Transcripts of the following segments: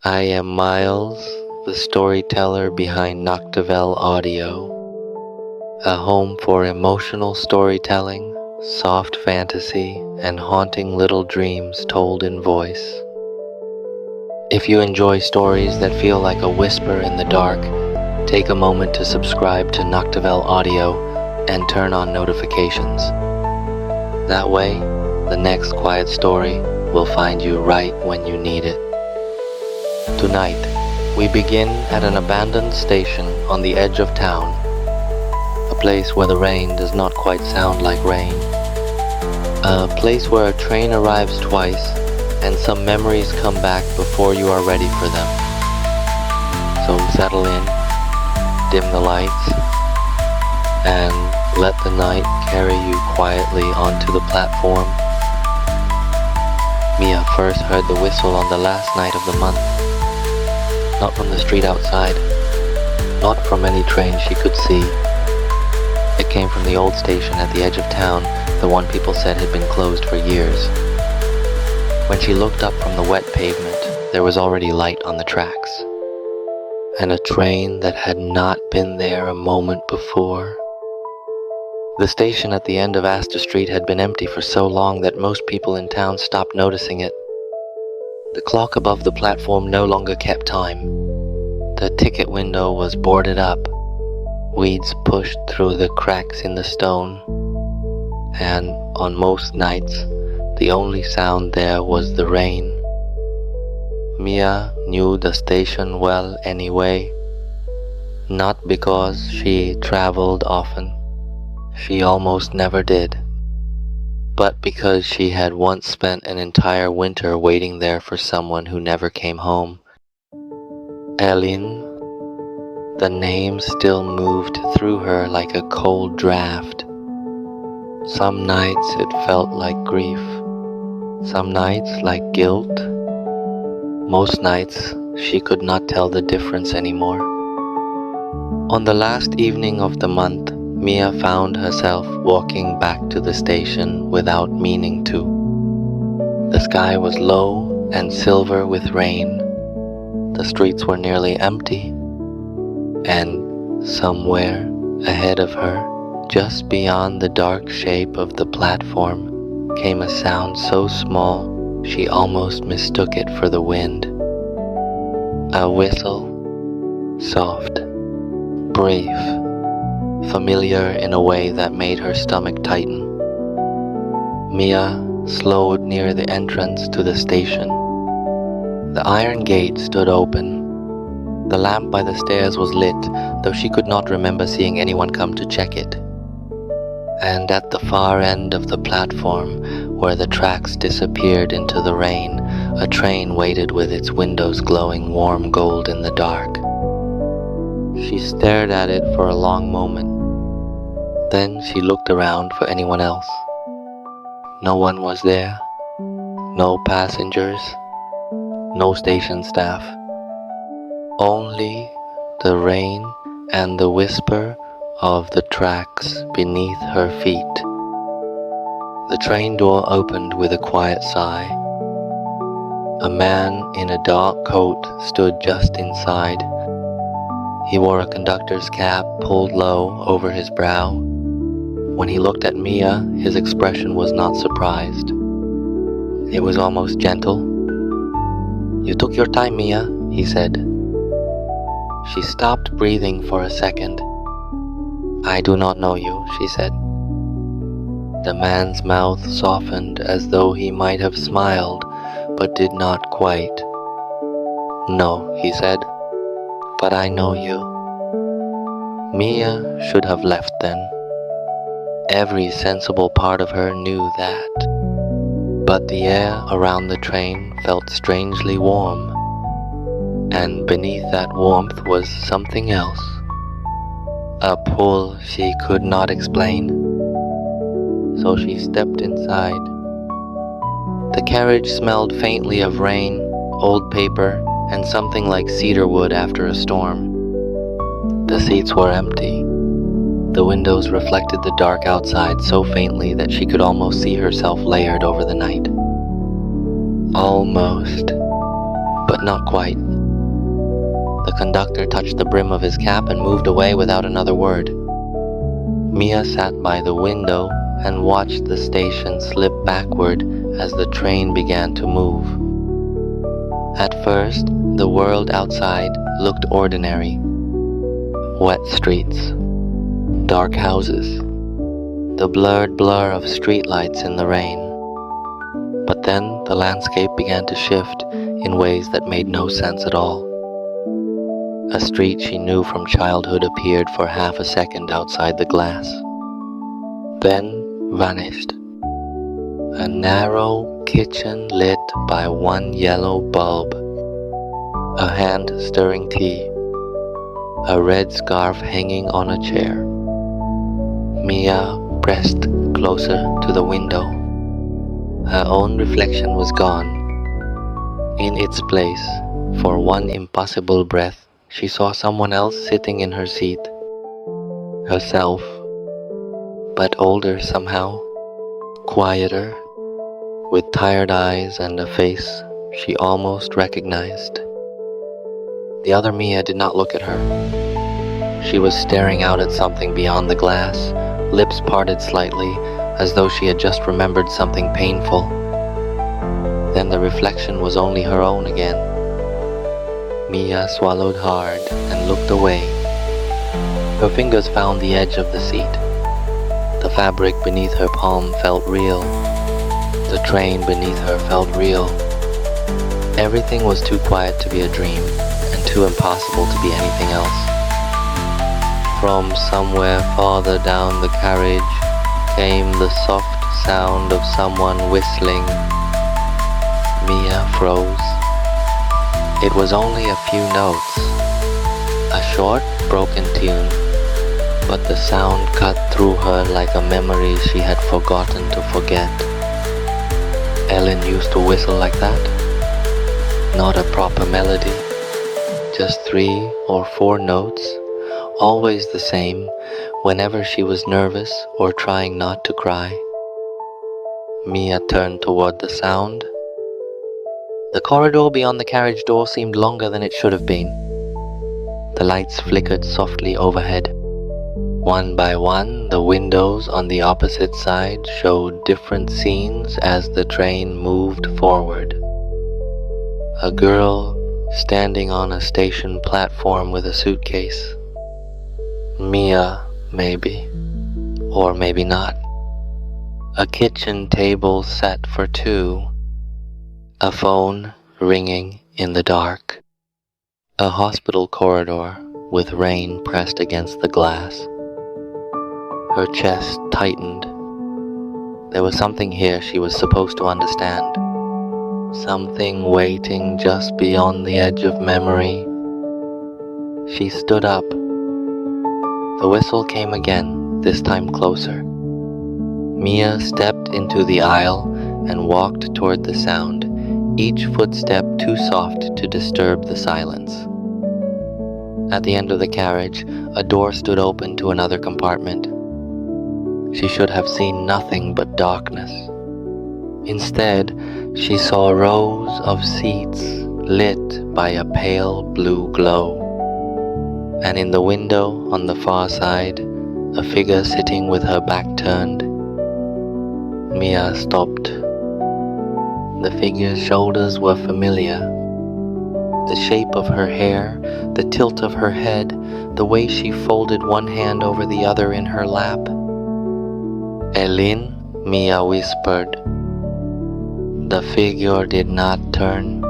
I am Miles, the storyteller behind Noctavelle Audio, a home for emotional storytelling, soft fantasy, and haunting little dreams told in voice. If you enjoy stories that feel like a whisper in the dark, take a moment to subscribe to Noctavelle Audio and turn on notifications. That way, the next quiet story will find you right when you need it. Tonight, we begin at an abandoned station on the edge of town, a place where the rain does not quite sound like rain, a place where a train arrives twice and some memories come back before you are ready for them. So settle in, dim the lights, and let the night carry you quietly onto the platform. Mia first heard the whistle on the last night of the month. Not from the street outside, not from any train she could see. It came from the old station at the edge of town, the one people said had been closed for years. When she looked up from the wet pavement, there was already light on the tracks, and a train that had not been there a moment before. The station at the end of Astor Street had been empty for so long that most people in town stopped noticing it. The clock above the platform no longer kept time. The ticket window was boarded up. Weeds pushed through the cracks in the stone. And on most nights, the only sound there was the rain. Mia knew the station well anyway. Not because she traveled often. She almost never did. But because she had once spent an entire winter waiting there for someone who never came home. Eileen, the name still moved through her like a cold draft. Some nights it felt like grief, some nights like guilt. Most nights she could not tell the difference anymore. On the last evening of the month, Mia found herself walking back to the station without meaning to. The sky was low and silver with rain. The streets were nearly empty. And somewhere ahead of her, just beyond the dark shape of the platform, came a sound so small she almost mistook it for the wind. A whistle, soft, brief, familiar in a way that made her stomach tighten. Mia slowed near the entrance to the station. The iron gate stood open. The lamp by the stairs was lit, though she could not remember seeing anyone come to check it. And at the far end of the platform, where the tracks disappeared into the rain, a train waited with its windows glowing warm gold in the dark. She stared at it for a long moment. Then she looked around for anyone else. No one was there. No passengers. No station staff. Only the rain and the whisper of the tracks beneath her feet. The train door opened with a quiet sigh. A man in a dark coat stood just inside. He wore a conductor's cap pulled low over his brow. When he looked at Mia, his expression was not surprised. It was almost gentle. "You took your time, Mia," he said. She stopped breathing for a second. "I do not know you," she said. The man's mouth softened as though he might have smiled, but did not quite. "No," he said, "but I know you." Mia should have left then. Every sensible part of her knew that. But the air around the train felt strangely warm, and beneath that warmth was something else. A pull she could not explain. So she stepped inside. The carriage smelled faintly of rain, old paper, and something like cedar wood after a storm. The seats were empty. The windows reflected the dark outside so faintly that she could almost see herself layered over the night. Almost, but not quite. The conductor touched the brim of his cap and moved away without another word. Mia sat by the window and watched the station slip backward as the train began to move. At first, the world outside looked ordinary. Wet streets, dark houses, the blurred blur of streetlights in the rain. But then the landscape began to shift in ways that made no sense at all. A street she knew from childhood appeared for half a second outside the glass, then vanished. A narrow kitchen lit by one yellow bulb, a hand stirring tea, a red scarf hanging on a chair. Mia pressed closer to the window. Her own reflection was gone. In its place, for one impossible breath, she saw someone else sitting in her seat. Herself, but older somehow, quieter, with tired eyes and a face she almost recognized. The other Mia did not look at her. She was staring out at something beyond the glass, lips parted slightly, as though she had just remembered something painful. Then the reflection was only her own again. Mia swallowed hard and looked away. Her fingers found the edge of the seat. The fabric beneath her palm felt real. The train beneath her felt real. Everything was too quiet to be a dream, and too impossible to be anything else. From somewhere farther down the carriage came the soft sound of someone whistling. Mia froze. It was only a few notes, a short, broken tune, but the sound cut through her like a memory she had forgotten to forget. Ellen used to whistle like that. Not a proper melody, just 3 or 4 notes, always the same, whenever she was nervous or trying not to cry. Mia turned toward the sound. The corridor beyond the carriage door seemed longer than it should have been. The lights flickered softly overhead. One by one, the windows on the opposite side showed different scenes as the train moved forward. A girl standing on a station platform with a suitcase. Mia, maybe. Or maybe not. A kitchen table set for 2. A phone ringing in the dark. A hospital corridor with rain pressed against the glass. Her chest tightened. There was something here she was supposed to understand. Something waiting just beyond the edge of memory. She stood up. The whistle came again, this time closer. Mia stepped into the aisle and walked toward the sound, each footstep too soft to disturb the silence. At the end of the carriage, a door stood open to another compartment. She should have seen nothing but darkness. Instead, she saw rows of seats lit by a pale blue glow. And in the window on the far side, a figure sitting with her back turned. Mia stopped. The figure's shoulders were familiar. The shape of her hair, the tilt of her head, the way she folded one hand over the other in her lap. Eileen, Mia whispered. The figure did not turn,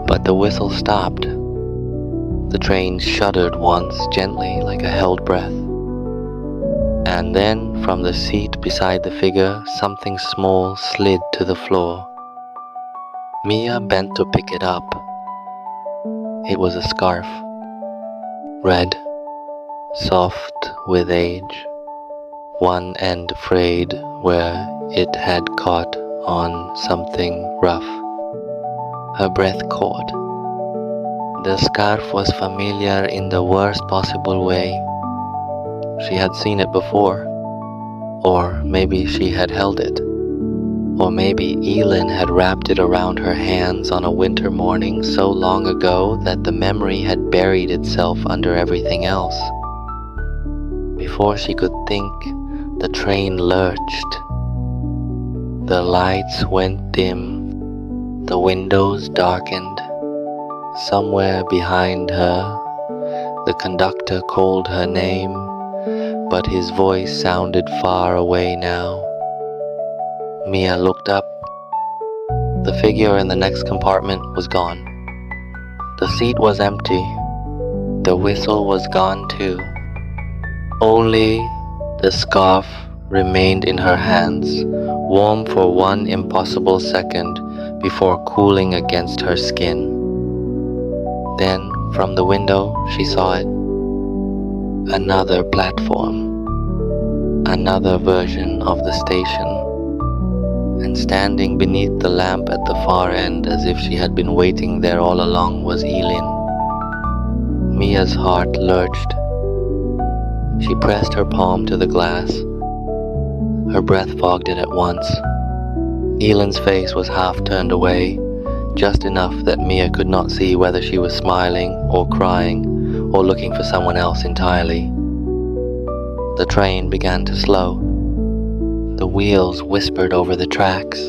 but the whistle stopped. The train shuddered once, gently, like a held breath. And then, from the seat beside the figure, something small slid to the floor. Mia bent to pick it up. It was a scarf. Red, soft with age, one end frayed where it had caught on something rough. Her breath caught. The scarf was familiar in the worst possible way. She had seen it before, or maybe she had held it. Or maybe Elin had wrapped it around her hands on a winter morning so long ago that the memory had buried itself under everything else. Before she could think, the train lurched. The lights went dim, the windows darkened. Somewhere behind her, the conductor called her name, but his voice sounded far away now. Mia looked up. The figure in the next compartment was gone. The seat was empty. The whistle was gone too. Only the scarf remained in her hands, warm for one impossible second before cooling against her skin. Then, from the window, she saw it. Another platform. Another version of the station. And standing beneath the lamp at the far end as if she had been waiting there all along was Elin. Mia's heart lurched. She pressed her palm to the glass. Her breath fogged it at once. Elin's face was half turned away, just enough that Mia could not see whether she was smiling or crying or looking for someone else entirely. The train began to slow. The wheels whispered over the tracks.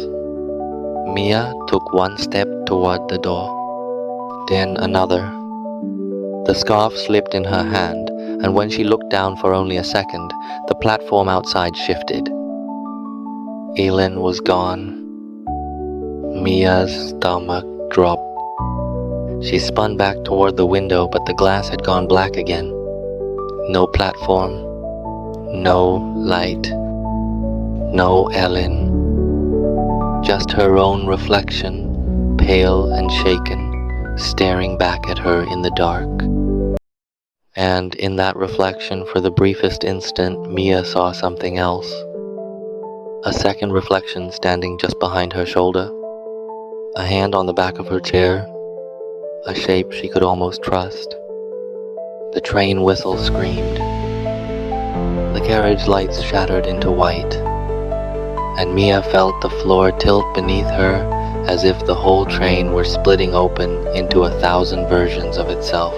Mia took one step toward the door, then another. The scarf slipped in her hand, and when she looked down for only a second, the platform outside shifted. Elin was gone. Mia's stomach dropped. She spun back toward the window, but the glass had gone black again. No platform, no light, no Ellen. Just her own reflection, pale and shaken, staring back at her in the dark. And in that reflection, for the briefest instant, Mia saw something else. A second reflection standing just behind her shoulder. A hand on the back of her chair. A shape she could almost trust. The train whistle screamed. The carriage lights shattered into white. And Mia felt the floor tilt beneath her as if the whole train were splitting open into 1,000 versions of itself.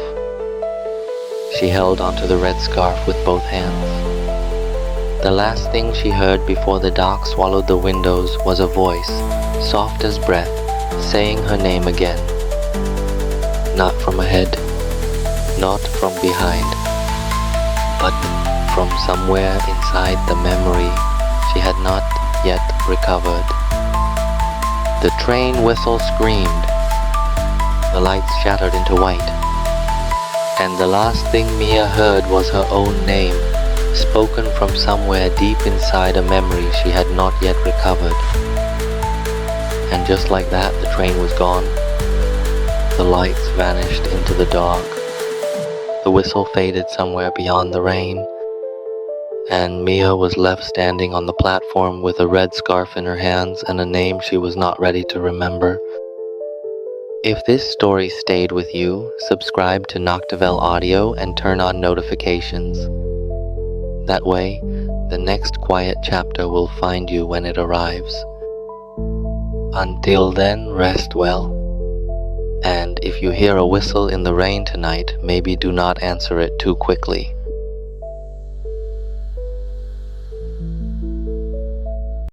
She held onto the red scarf with both hands. The last thing she heard before the dark swallowed the windows was a voice, soft as breath, saying her name again. Not from ahead, not from behind, but from somewhere inside the memory she had not yet recovered. The train whistle screamed. The lights shattered into white. And the last thing Mia heard was her own name, spoken from somewhere deep inside a memory she had not yet recovered. And just like that, the train was gone. The lights vanished into the dark. The whistle faded somewhere beyond the rain. And Mia was left standing on the platform with a red scarf in her hands and a name she was not ready to remember. If this story stayed with you, subscribe to Noctavelle Audio and turn on notifications. That way, the next quiet chapter will find you when it arrives. Until then, rest well. And if you hear a whistle in the rain tonight, maybe do not answer it too quickly.